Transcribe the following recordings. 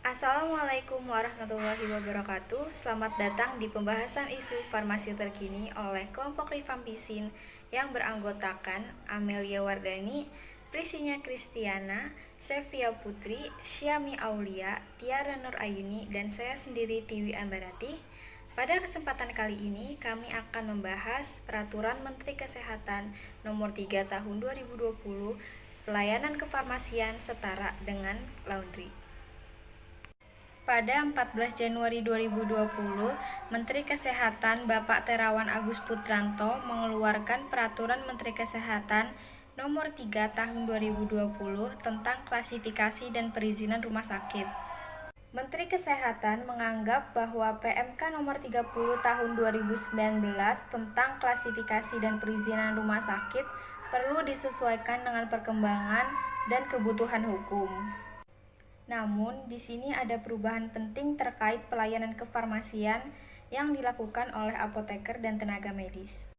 Assalamualaikum warahmatullahi wabarakatuh. Selamat datang di pembahasan isu farmasi terkini oleh kelompok Rifampisin yang beranggotakan Amelia Wardani, Prisinya Kristiana, Sevia Putri, Syami Aulia, Tiara Nur Ayuni, dan saya sendiri Tiwi Ambarati. Pada kesempatan kali ini kami akan membahas Peraturan Menteri Kesehatan Nomor 3 Tahun 2020 pelayanan kefarmasian setara dengan laundry. Pada 14 Januari 2020, Menteri Kesehatan Bapak Terawan Agus Putranto mengeluarkan Peraturan Menteri Kesehatan Nomor 3 Tahun 2020 tentang klasifikasi dan perizinan rumah sakit. Menteri Kesehatan menganggap bahwa PMK Nomor 30 Tahun 2019 tentang klasifikasi dan perizinan rumah sakit perlu disesuaikan dengan perkembangan dan kebutuhan hukum. Namun, di sini ada perubahan penting terkait pelayanan kefarmasian yang dilakukan oleh apoteker dan tenaga medis.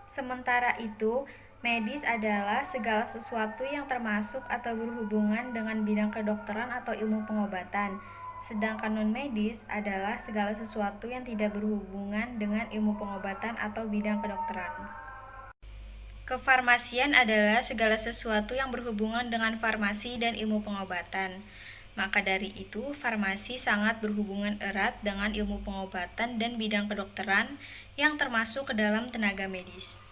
Sementara itu, medis adalah segala sesuatu yang termasuk atau berhubungan dengan bidang kedokteran atau ilmu pengobatan, sedangkan non-medis adalah segala sesuatu yang tidak berhubungan dengan ilmu pengobatan atau bidang kedokteran. Kefarmasian adalah segala sesuatu yang berhubungan dengan farmasi dan ilmu pengobatan. Maka dari itu, farmasi sangat berhubungan erat dengan ilmu pengobatan dan bidang kedokteran yang termasuk ke dalam tenaga medis.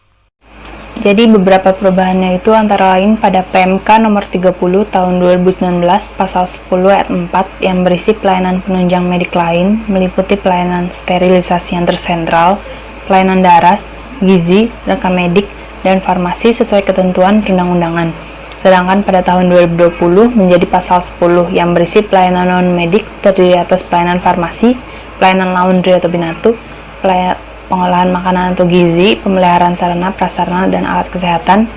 Jadi beberapa perubahannya itu antara lain pada PMK nomor 30 tahun 2019 pasal 10 ayat 4 yang berisi pelayanan penunjang medik lain meliputi pelayanan sterilisasi yang tersentral, pelayanan daras, gizi, rekam medik, dan farmasi sesuai ketentuan perundang-undangan. Sedangkan pada tahun 2020 menjadi pasal 10 yang berisi pelayanan non-medik terdiri atas pelayanan farmasi, pelayanan laundry atau binatu, pengolahan makanan atau gizi, pemeliharaan sarana, prasarana, dan alat kesehatan,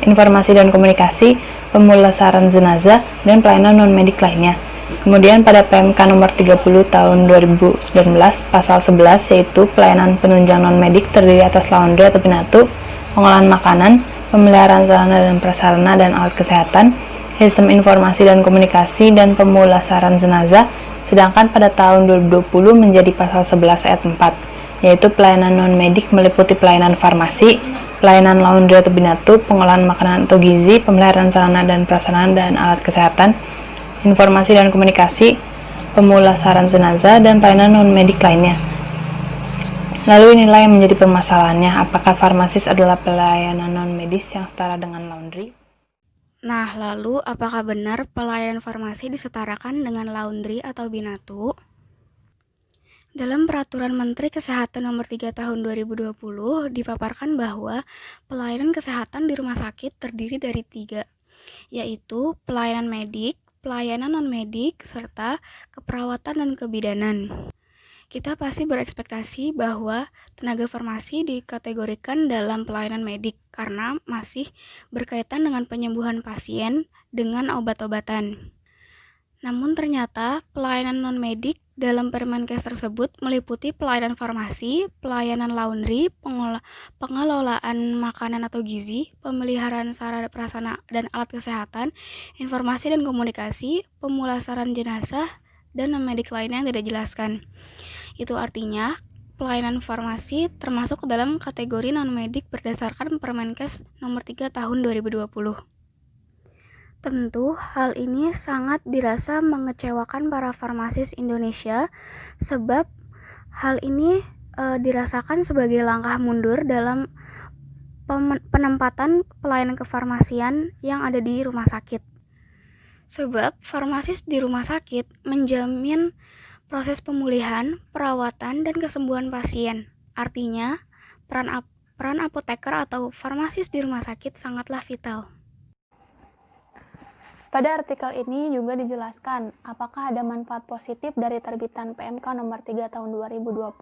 informasi dan komunikasi, pemulasaran jenazah, dan pelayanan non-medik lainnya. Kemudian pada PMK nomor 30 tahun 2019 pasal 11 yaitu pelayanan penunjang non-medik terdiri atas laundry atau binatu, pengolahan makanan, pemeliharaan sarana dan prasarana dan alat kesehatan, sistem informasi dan komunikasi, dan pemulasaran jenazah. Sedangkan pada tahun 2020 menjadi pasal 11 ayat 4, yaitu pelayanan non-medik meliputi pelayanan farmasi, pelayanan laundry atau binatu, pengolahan makanan atau gizi, pemeliharaan sarana dan prasarana dan alat kesehatan, informasi dan komunikasi, pemulasaran jenazah, dan pelayanan non-medik lainnya. Lalu inilah yang menjadi permasalahannya, apakah farmasis adalah pelayanan non-medis yang setara dengan laundry? Nah, lalu apakah benar pelayanan farmasi disetarakan dengan laundry atau binatu? Dalam Peraturan Menteri Kesehatan Nomor 3 Tahun 2020 dipaparkan bahwa pelayanan kesehatan di rumah sakit terdiri dari 3, yaitu pelayanan medik, pelayanan non-medik, serta keperawatan dan kebidanan. Kita pasti berekspektasi bahwa tenaga farmasi dikategorikan dalam pelayanan medik karena masih berkaitan dengan penyembuhan pasien dengan obat-obatan. Namun ternyata pelayanan non-medik dalam Permenkes tersebut meliputi pelayanan farmasi, pelayanan laundry, pengelolaan makanan atau gizi, pemeliharaan sarana prasarana dan alat kesehatan, informasi dan komunikasi, pemulasaran jenazah, dan non-medik lainnya yang tidak dijelaskan. Itu artinya pelayanan farmasi termasuk dalam kategori non-medik berdasarkan Permenkes Nomor 3 Tahun 2020. Tentu hal ini sangat dirasa mengecewakan para farmasis Indonesia sebab hal ini dirasakan sebagai langkah mundur dalam penempatan pelayanan kefarmasian yang ada di rumah sakit. Sebab farmasis di rumah sakit menjamin proses pemulihan, perawatan, dan kesembuhan pasien. Artinya, peran apoteker atau farmasis di rumah sakit sangatlah vital. Pada artikel ini juga dijelaskan apakah ada manfaat positif dari terbitan PMK nomor 3 tahun 2020.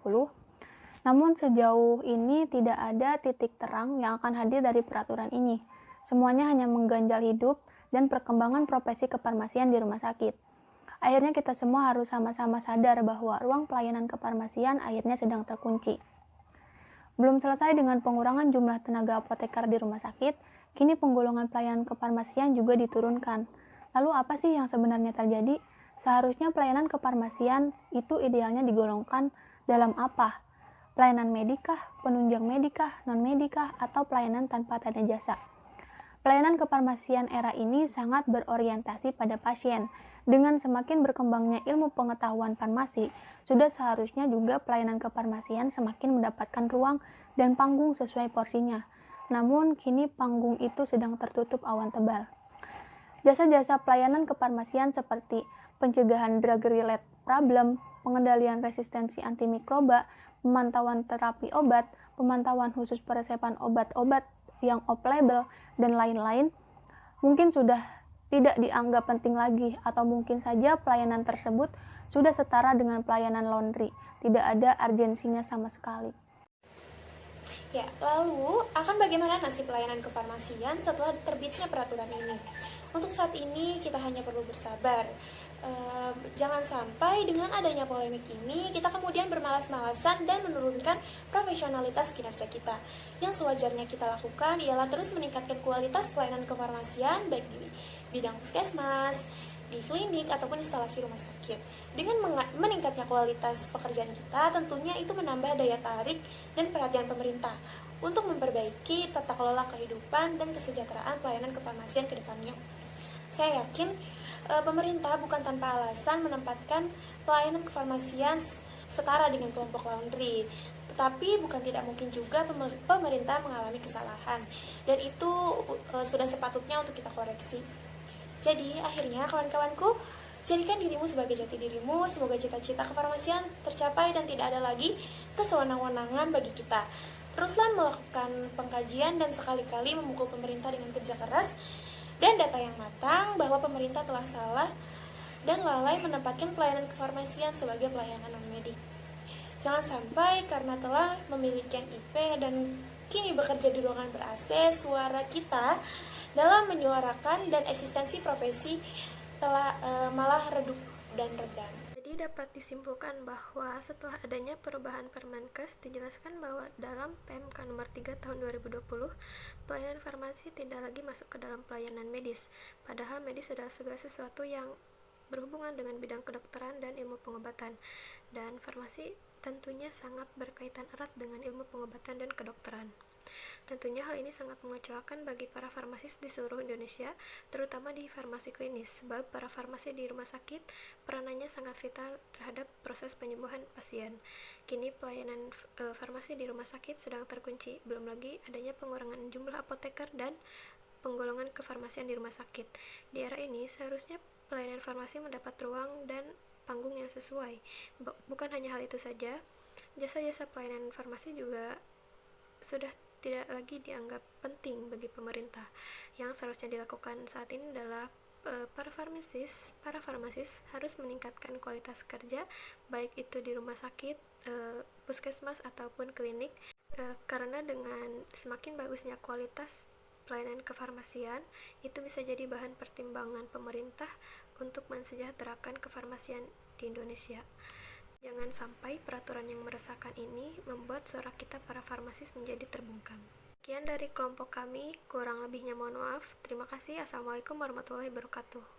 Namun sejauh ini tidak ada titik terang yang akan hadir dari peraturan ini. Semuanya hanya mengganjal hidup dan perkembangan profesi kefarmasian di rumah sakit. Akhirnya kita semua harus sama-sama sadar bahwa ruang pelayanan kefarmasian akhirnya sedang terkunci. Belum selesai dengan pengurangan jumlah tenaga apoteker di rumah sakit, kini penggolongan pelayanan kefarmasian juga diturunkan. Lalu apa sih yang sebenarnya terjadi? Seharusnya pelayanan kefarmasian itu idealnya digolongkan dalam apa? Pelayanan medikah, penunjang medikah, non-medikah, atau pelayanan tanpa tanda jasa? Pelayanan kefarmasian era ini sangat berorientasi pada pasien. Dengan semakin berkembangnya ilmu pengetahuan farmasi, sudah seharusnya juga pelayanan kefarmasian semakin mendapatkan ruang dan panggung sesuai porsinya. Namun, kini panggung itu sedang tertutup awan tebal. Jasa-jasa pelayanan kefarmasian seperti pencegahan drug-related problem, pengendalian resistensi antimikroba, pemantauan terapi obat, pemantauan khusus peresepan obat-obat yang off-label, dan lain-lain, mungkin sudah tidak dianggap penting lagi, atau mungkin saja pelayanan tersebut sudah setara dengan pelayanan laundry, tidak ada urgensinya sama sekali. Ya, lalu akan bagaimana nasib pelayanan kefarmasian setelah terbitnya peraturan ini? Untuk saat ini kita hanya perlu bersabar. Jangan sampai dengan adanya polemik ini kita kemudian bermalas-malasan dan menurunkan profesionalitas kinerja kita. Yang sewajarnya kita lakukan ialah terus meningkatkan kualitas pelayanan kefarmasian baik di bidang puskesmas, di klinik ataupun instalasi rumah sakit. Dengan meningkatnya kualitas pekerjaan kita, tentunya itu menambah daya tarik dan perhatian pemerintah untuk memperbaiki tata kelola kehidupan dan kesejahteraan pelayanan kefarmasian ke depannya. Saya yakin pemerintah bukan tanpa alasan menempatkan pelayanan kefarmasian setara dengan kelompok laundry. Tetapi bukan tidak mungkin juga pemerintah mengalami kesalahan, dan itu sudah sepatutnya untuk kita koreksi. Jadi akhirnya kawan-kawanku, jadikan dirimu sebagai jati dirimu. Semoga cita-cita kefarmasian tercapai dan tidak ada lagi kesewenang-wenangan bagi kita. Teruslah melakukan pengkajian dan sekali-kali memukul pemerintah dengan kerja keras dan data yang matang bahwa pemerintah telah salah dan lalai menempatkan pelayanan kefarmasian sebagai pelayanan non-medik. Jangan sampai karena telah memiliki IP dan kini bekerja di ruangan ber-AC, suara kita dalam menyuarakan dan eksistensi profesi telah malah redup dan redam. Jadi dapat disimpulkan bahwa setelah adanya perubahan Permenkes, dijelaskan bahwa dalam PMK nomor 3 tahun 2020, pelayanan farmasi tidak lagi masuk ke dalam pelayanan medis. Padahal medis adalah segala sesuatu yang berhubungan dengan bidang kedokteran dan ilmu pengobatan. Dan farmasi tentunya sangat berkaitan erat dengan ilmu pengobatan dan kedokteran. Tentunya hal ini sangat mengecewakan bagi para farmasis di seluruh Indonesia, terutama di farmasi klinis, sebab para farmasi di rumah sakit peranannya sangat vital terhadap proses penyembuhan pasien. Kini pelayanan farmasi di rumah sakit sedang terkunci, belum lagi adanya pengurangan jumlah apoteker dan penggolongan kefarmasian di rumah sakit. Di era ini seharusnya pelayanan farmasi mendapat ruang dan panggung yang sesuai. Bukan hanya hal itu saja, jasa-jasa pelayanan farmasi juga sudah tidak lagi dianggap penting bagi pemerintah. Yang seharusnya dilakukan saat ini adalah para farmasis harus meningkatkan kualitas kerja, baik itu di rumah sakit, puskesmas ataupun klinik, karena dengan semakin bagusnya kualitas pelayanan kefarmasian, itu bisa jadi bahan pertimbangan pemerintah untuk mensejahterakan kefarmasian di Indonesia. Jangan sampai peraturan yang meresahkan ini membuat suara kita para farmasis menjadi terbungkam. Sekian dari kelompok kami, kurang lebihnya mohon maaf. Terima kasih. Assalamualaikum warahmatullahi wabarakatuh.